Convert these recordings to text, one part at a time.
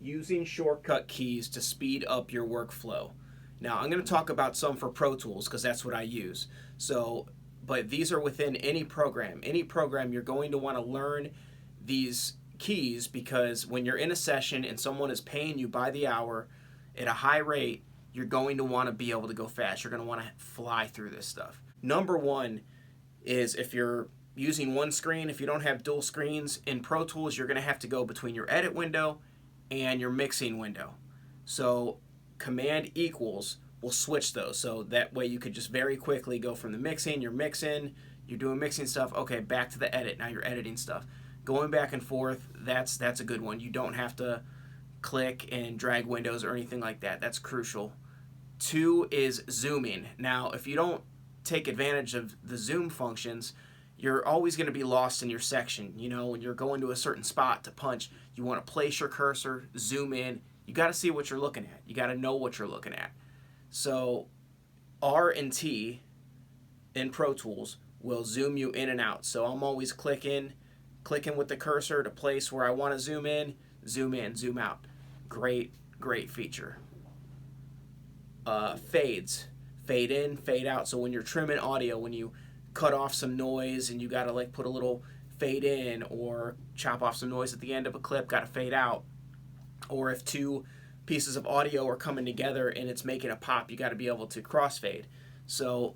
using shortcut keys to speed up your workflow. Now, I'm going to talk about some for Pro Tools because that's what I use. So, but these are within any program. Any program, you're going to want to learn these keys because when you're in a session and someone is paying you by the hour at a high rate, you're going to want to be able to go fast. You're going to want to fly through this stuff. Number one is if you're using one screen, if you don't have dual screens in Pro Tools, you're going to have to go between your edit window and your mixing window. So Command equals will switch those. So that way you could just very quickly go from the mixing, you're doing mixing stuff, okay, back to the edit, now you're editing stuff. Going back and forth, that's a good one. You don't have to click and drag windows or anything like that. That's crucial. 2 is zooming. Now, if you don't take advantage of the zoom functions, you're always going to be lost in your section. You know, when you're going to a certain spot to punch, you want to place your cursor, zoom in. You got to see what you're looking at. You got to know what you're looking at. So R and T in Pro Tools will zoom you in and out. So I'm always clicking with the cursor to place where I want to zoom in, zoom out. Great feature. Fades. Fade in, fade out. So when you're trimming audio, when you cut off some noise and you got to like put a little fade in or chop off some noise at the end of a clip, got to fade out. Or if two pieces of audio are coming together and it's making a pop, you got to be able to crossfade. So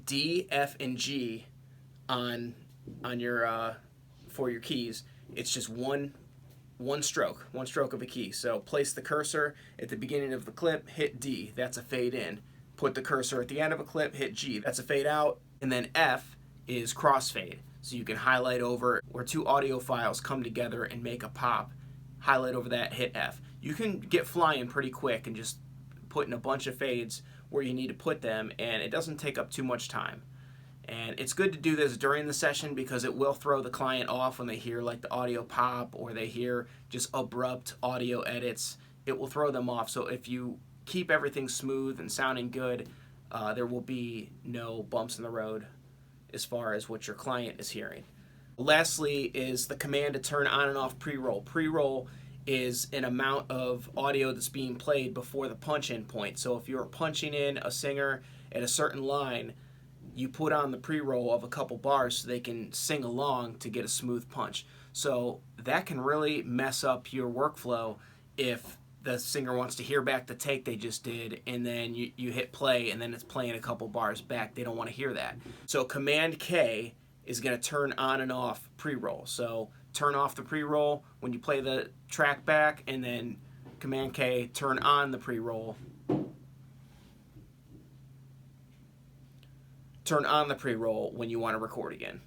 D, F, and G on your for your keys, it's just one stroke of a key. So place the cursor at the beginning of the clip, hit D, that's a fade in. Put the cursor at the end of a clip, hit G, that's a fade out. And then F is crossfade. So you can highlight over where two audio files come together and make a pop. Highlight over that, hit F. You can get flying pretty quick and just put in a bunch of fades where you need to put them, and it doesn't take up too much time. And it's good to do this during the session because it will throw the client off when they hear like the audio pop or they hear just abrupt audio edits. It will throw them off. So if you keep everything smooth and sounding good, there will be no bumps in the road as far as what your client is hearing. Lastly is the command to turn on and off pre-roll. Pre-roll is an amount of audio that's being played before the punch-in point. So if you're punching in a singer at a certain line, you put on the pre-roll of a couple bars so they can sing along to get a smooth punch. So that can really mess up your workflow if the singer wants to hear back the take they just did and then you hit play and then it's playing a couple bars back. They don't want to hear that. So Command K is going to turn on and off pre-roll. So turn off the pre-roll when you play the track back, and then Command K, turn on the pre-roll. Turn on the pre-roll when you want to record again.